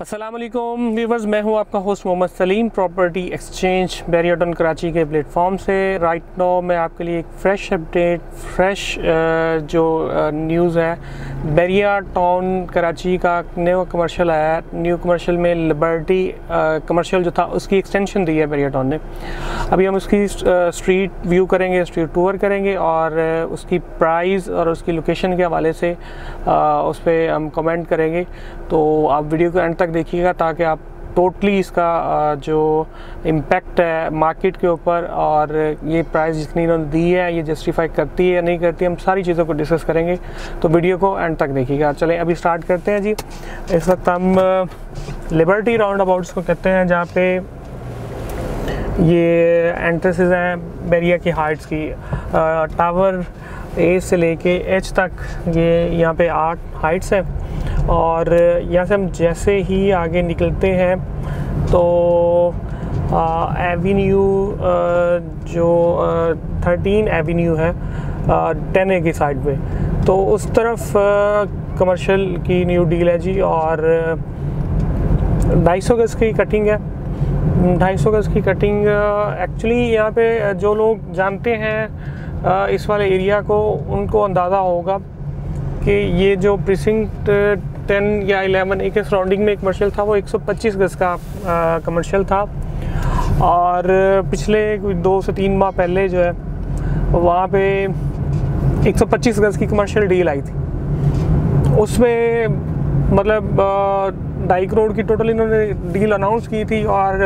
अस्सलाम वालेकुम व्यूवर्स, मैं हूं आपका host Mohammad Salim property exchange Bahria town Karachi के प्लेटफॉर्म से। राइट नाउ मैं आपके लिए एक फ़्रेश अपडेट, जो न्यूज़ है बैरिया टाउन कराची का न्यू कमर्शियल आया है। न्यू कमर्शियल में लिबर्टी कमर्शियल जो था उसकी एक्सटेंशन दी है बैरिया टाउन ने। अभी हम उसकी स्ट्रीट व्यू करेंगे, स्ट्रीट टूर करेंगे और उसकी प्राइस और उसकी लोकेशन के हवाले से उस पर हम कमेंट करेंगे। तो आप वीडियो को एंड तक देखिएगा ताकि आप टोटली इसका जो इम्पेक्ट है मार्केट के ऊपर और ये प्राइस जितनी इन्होंने दी है ये जस्टिफाई करती है या नहीं करती, हम सारी चीज़ों को डिस्कस करेंगे। तो वीडियो को एंड तक देखिएगा। चलें अभी स्टार्ट करते हैं जी। इस वक्त हम लिबर्टी राउंड अबाउट्स को कहते हैं, जहाँ पे ये एंट्रेंसेस हैं बैरिया की हाइट्स की। टावर ए से लेके एच तक ये यहाँ पे 8 हाइट्स हैं और यहाँ से हम जैसे ही आगे निकलते हैं तो एवेन्यू जो 13 एवेन्यू है 10A की साइड पे, तो उस तरफ कमर्शियल की न्यू डील है जी। और 250 गज की कटिंग है। 250 गज की कटिंग एक्चुअली यहाँ पे जो लोग जानते हैं इस वाले एरिया को, उनको अंदाज़ा होगा कि ये जो प्रीसिंक्ट 10 या 11 के सराउंडिंग में कमर्शियल था वो 125 गज का कमर्शियल था। और पिछले 2 से 3 माह पहले जो है वहाँ पे 125 गज की कमर्शियल डील आई थी। उसमें मतलब 2.5 करोड़ की टोटल इन्होंने डील अनाउंस की थी और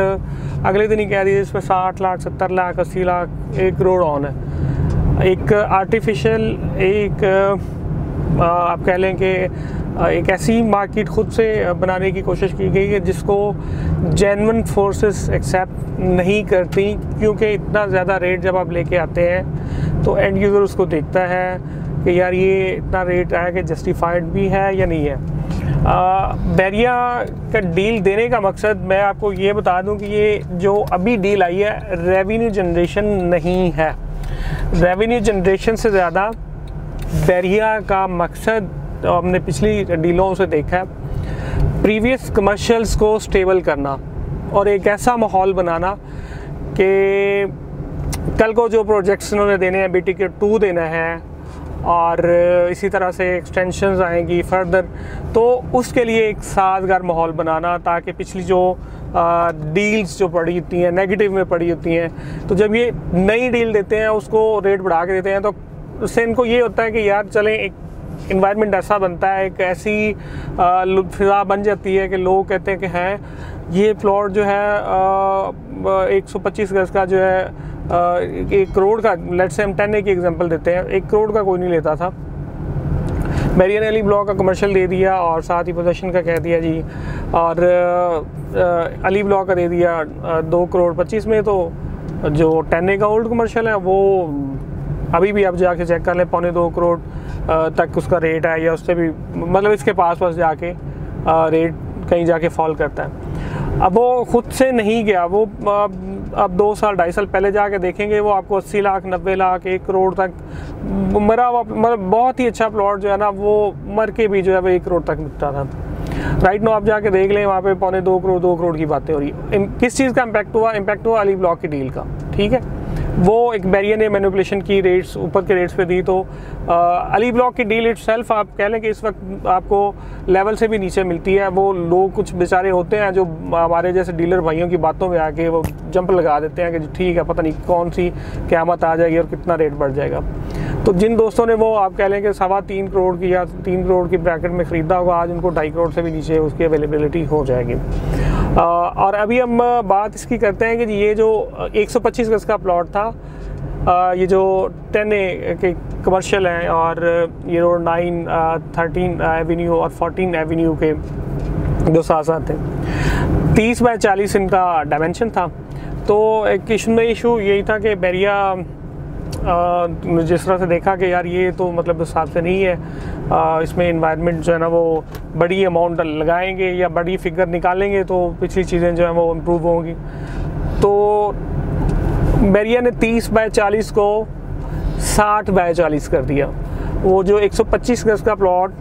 अगले दिन ही कह दिए इसमें 60 लाख 70 लाख 80 लाख 1 करोड़ ऑन है। एक आर्टिफिशियल आप कह लें कि एक ऐसी मार्केट खुद से बनाने की कोशिश की गई है जिसको जेन्युइन फोर्सेस एक्सेप्ट नहीं करती, क्योंकि इतना ज़्यादा रेट जब आप लेके आते हैं तो एंड यूज़र उसको देखता है कि यार ये इतना रेट आया कि जस्टिफाइड भी है या नहीं है। बैरिया का डील देने का मकसद मैं आपको ये बता दूं कि ये जो अभी डील आई है रेवेन्यू जनरेशन नहीं है। रेवेन्यू जनरेशन से ज़्यादा बैरिया का मकसद हमने पिछली डीलों से देखा है, प्रीवियस कमर्शियल्स को स्टेबल करना और एक ऐसा माहौल बनाना कि कल को जो प्रोजेक्ट्स उन्होंने देने हैं, BTK 2 देना है और इसी तरह से एक्सटेंशंस आएंगी फर्दर, तो उसके लिए एक साजगार माहौल बनाना, ताकि पिछली जो डील्स जो पड़ी होती हैं नेगेटिव में पड़ी होती हैं, तो जब ये नई डील देते हैं उसको रेट बढ़ा के देते हैं तो उससे इनको ये होता है कि यार चलें, एक इन्वायरमेंट ऐसा बनता है, एक ऐसी फिजा बन जाती है कि लोग कहते हैं कि हैं ये प्लॉट जो है 125 गज का जो है 1 करोड़ का, लेट्स से हम 10A की एग्जांपल देते हैं, 1 करोड़ का कोई नहीं लेता था। बैरिया ने अली ब्लॉक का कमर्शियल दे दिया और साथ ही पोजेशन का कह दिया जी, और अली ब्लॉक का दे दिया 2 करोड़ 25 में। तो जो 10A का ओल्ड कमर्शियल है वो अभी भी आप जाके चेक कर लें 2.25 करोड़ तक उसका रेट है, या उससे भी मतलब इसके पास जाके रेट कहीं जाके फॉल करता है। अब वो खुद से नहीं गया, वो अब 2 साल 2.5 साल पहले जाके देखेंगे वो आपको 80 लाख 90 लाख 1 करोड़ तक मरा हुआ, मतलब बहुत ही अच्छा प्लॉट जो है ना वो मर के भी जो है वो 1 करोड़ तक बिकता था। राइट नो आप जाके देख लें वहाँ पे 2.25 करोड़ 2 करोड़ की बातें हो रही है। किस चीज़ का इम्पैक्ट हुआ अली ब्लॉक की डील का, ठीक है। वो एक बैरिया ने मैनिपुलेशन की, रेट्स ऊपर के रेट्स पे दी, तो अली ब्लॉक की डील इटसेल्फ आप कह लें कि इस वक्त आपको लेवल से भी नीचे मिलती है। वो लोग कुछ बेचारे होते हैं जो हमारे जैसे डीलर भाइयों की बातों में आके वो जंप लगा देते हैं कि ठीक है पता नहीं कौन सी क़यामत आ जाएगी और कितना रेट बढ़ जाएगा। तो जिन दोस्तों ने वो आप कह लें कि 3.25 करोड़ की या 3 करोड़ की ब्रैकेट में ख़रीदा होगा, आज उनको 2.5 करोड़ से भी नीचे उसकी अवेलेबिलिटी हो जाएगी। और अभी हम बात इसकी करते हैं कि ये जो 125 गज का प्लॉट था, ये जो 10A के कमर्शियल हैं और ये रोड 9, 13 एवेन्यू और 14 एवेन्यू के जो साथ थे, 30 बाय 40 इनका डायमेंशन था। तो एक इशू यही था कि बैरिया जिस तरह से देखा कि यार ये तो मतलब उस हिसाब से नहीं है, इसमें इन्वायरमेंट जो है ना वो बड़ी अमाउंट लगाएंगे या बड़ी फिगर निकालेंगे तो पिछली चीज़ें जो हैं वो इम्प्रूव होंगी। तो बैरिया ने 30 बाय 40 को 60 बाय 40 कर दिया। वो जो 125 गज का प्लॉट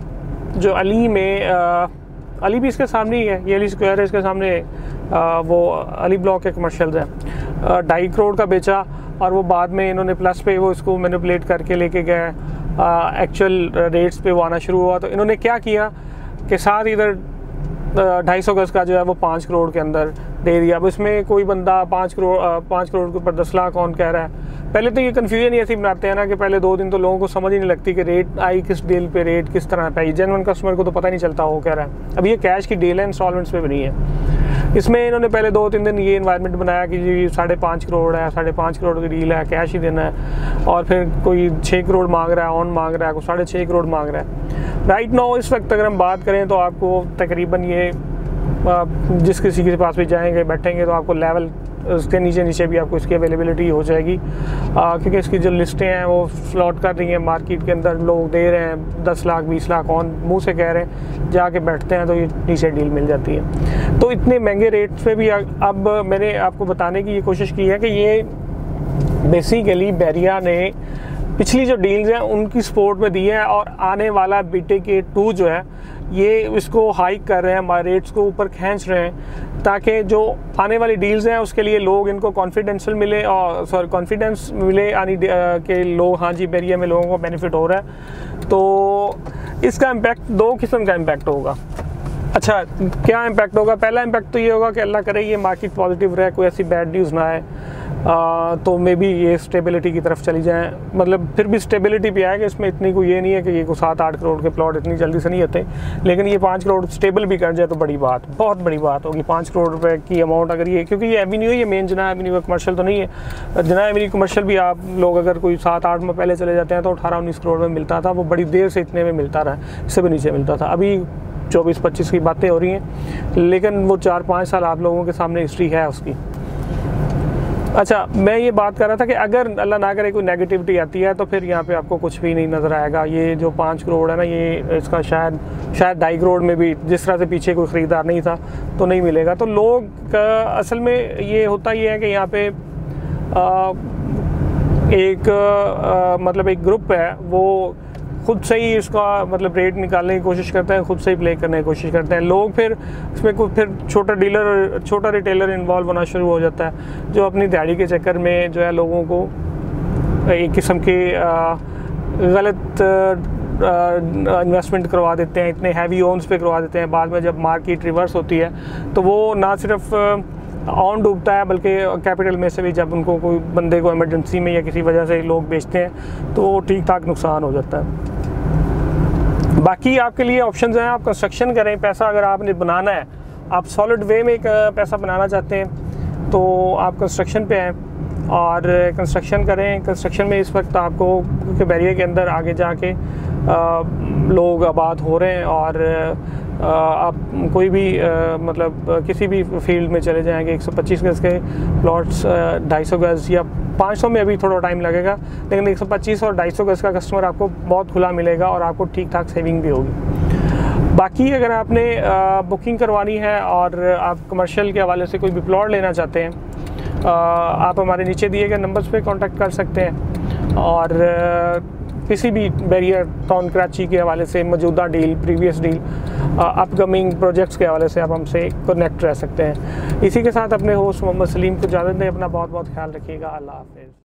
जो अली में अली भी इसके सामने ही है, ये अली स्क्वायर है, इसके सामने वो अली ब्लॉक के कमर्शियल्स है। 2.5 करोड़ का बेचा और वो बाद में इन्होंने प्लस पे वो इसको मैनिपुलेट करके लेके गए, एक्चुअल रेट्स पे वो आना शुरू हुआ। तो इन्होंने क्या किया कि साथ इधर 250 गज का जो है वो 5 करोड़ के अंदर दे दिया। अब इसमें कोई बंदा 5 करोड़ के ऊपर 10 लाख कौन कह रहा है। पहले तो ये कन्फ्यूजन ऐसी बनाते हैं ना कि पहले 2 दिन तो लोगों को समझ ही नहीं लगती कि रेट आई किस डील पे, रेट किस तरह पे आई। जेन्युइन कस्टमर को तो पता नहीं चलता वो कह रहा है। अब ये कैश की डील है, इंस्टॉलमेंट्स पे बनी है। इसमें इन्होंने पहले 2-3 दिन ये इन्वायरमेंट बनाया कि जी 5.5 करोड़ है, 5.5 करोड़ की डील है, कैश ही देना है। और फिर कोई 6 करोड़ मांग रहा है, ऑन मांग रहा है, कोई 6.5 करोड़ मांग रहा है। राइट नाउ इस वक्त अगर हम बात करें तो आपको तकरीबन ये जिस किसी के पास भी जाएंगे बैठेंगे तो आपको लेवल उसके नीचे भी आपको इसकी अवेलेबिलिटी हो जाएगी, क्योंकि इसकी जो लिस्टें हैं वो फ्लॉट कर रही हैं मार्केट के अंदर। लोग दे रहे हैं 10 लाख 20 लाख ऑन मुंह से कह रहे हैं, जाके बैठते हैं तो ये नीचे डील मिल जाती है। तो इतने महंगे रेट्स पे भी अब मैंने आपको बताने की ये कोशिश की है कि ये बेसिकली बैरिया ने पिछली जो डील्स हैं उनकी सपोर्ट में दी है, और आने वाला BTK2 जो है ये इसको हाइक कर रहे हैं, हमारे रेट्स को ऊपर खींच रहे हैं, ताकि जो आने वाली डील्स हैं उसके लिए लोग इनको कॉन्फिडेंशियल मिले और कॉन्फिडेंस मिले यानी कि लोग हाँ जी बैरिया में लोगों को बेनिफिट हो रहा है। तो इसका इम्पैक्ट 2 किस्म का इम्पैक्ट होगा। अच्छा, क्या इम्पैक्ट होगा? पहला इम्पैक्ट तो ये होगा कि अल्लाह करे ये मार्केट पॉजिटिव रहे, कोई ऐसी बैड न्यूज़ ना आए, तो मे बी ये स्टेबिलिटी की तरफ चली जाएँ। मतलब फिर भी स्टेबिलिटी भी आएगा, इसमें इतनी कोई ये नहीं है कि ये को 7-8 करोड़ के प्लॉट इतनी जल्दी से नहीं होते, लेकिन ये 5 करोड़ स्टेबल भी कर जाए तो बड़ी बात, बहुत बड़ी बात होगी। 5 करोड़ रुपए की अमाउंट अगर ये, क्योंकि ये एवेन्यू है, ये मेन जना एवेन्यू कमर्शियल तो नहीं है। जना एवेन्यू कमर्शियल भी आप लोग अगर कोई 7-8 में पहले चले जाते हैं तो 18-19 करोड़ में मिलता था, वो बड़ी देर से इतने में मिलता रहा, इससे भी नीचे मिलता था। अभी 24-25 की बातें हो रही हैं, लेकिन वो 4-5 साल आप लोगों के सामने हिस्ट्री है उसकी। अच्छा, मैं ये बात कर रहा था कि अगर अल्लाह ना करे कोई नेगेटिविटी आती है तो फिर यहाँ पे आपको कुछ भी नहीं नज़र आएगा। ये जो 5 करोड़ है ना, ये इसका शायद 2.5 करोड़ में भी जिस तरह से पीछे कोई ख़रीदार नहीं था तो नहीं मिलेगा। तो लोग असल में ये होता ही है कि यहाँ पे मतलब एक ग्रुप है वो खुद से ही इसका मतलब रेट निकालने की कोशिश करते हैं, खुद से ही प्ले करने की कोशिश करते हैं लोग। फिर इसमें कुछ फिर छोटा रिटेलर इन्वॉल्व होना शुरू हो जाता है, जो अपनी दिहाड़ी के चक्कर में जो है लोगों को एक किस्म के गलत इन्वेस्टमेंट करवा देते हैं, इतने हैवी ओन्स पे करवा देते हैं। बाद में जब मार्केट रिवर्स होती है तो वो ना सिर्फ ऑन डूबता है बल्कि कैपिटल में से भी जब उनको कोई बंदे को इमरजेंसी में या किसी वजह से लोग बेचते हैं तो ठीक ठाक नुकसान हो जाता है। बाकी आपके लिए ऑप्शंस हैं, आप कंस्ट्रक्शन करें। पैसा अगर आपने बनाना है, आप सॉलिड वे में एक पैसा बनाना चाहते हैं तो आप कंस्ट्रक्शन पे हैं और कंस्ट्रक्शन करें। कंस्ट्रक्शन में इस वक्त आपको, क्योंकि बैरिया के अंदर आगे जाके लोग आबाद हो रहे हैं और आप कोई भी मतलब किसी भी फील्ड में चले जाएंगे, 125 गज के प्लॉट्स 250 गज या 500 में अभी थोड़ा टाइम लगेगा, लेकिन 125 और 250 गज का कस्टमर आपको बहुत खुला मिलेगा और आपको ठीक ठाक सेविंग भी होगी। बाकी अगर आपने बुकिंग करवानी है और आप कमर्शियल के हवाले से कोई भी प्लॉट लेना चाहते हैं, आप हमारे नीचे दिए गए नंबर्स पे कांटेक्ट कर सकते हैं और किसी भी बैरिया टाउन कराची के हवाले से मौजूदा deal, previous deal, upcoming projects के हवाले से आप हमसे कनेक्ट रह सकते हैं। इसी के साथ अपने होस्ट मोहम्मद सलीम को इजाज़त दें। अपना बहुत बहुत ख्याल रखिएगा। अल्लाह हाफ़िज़।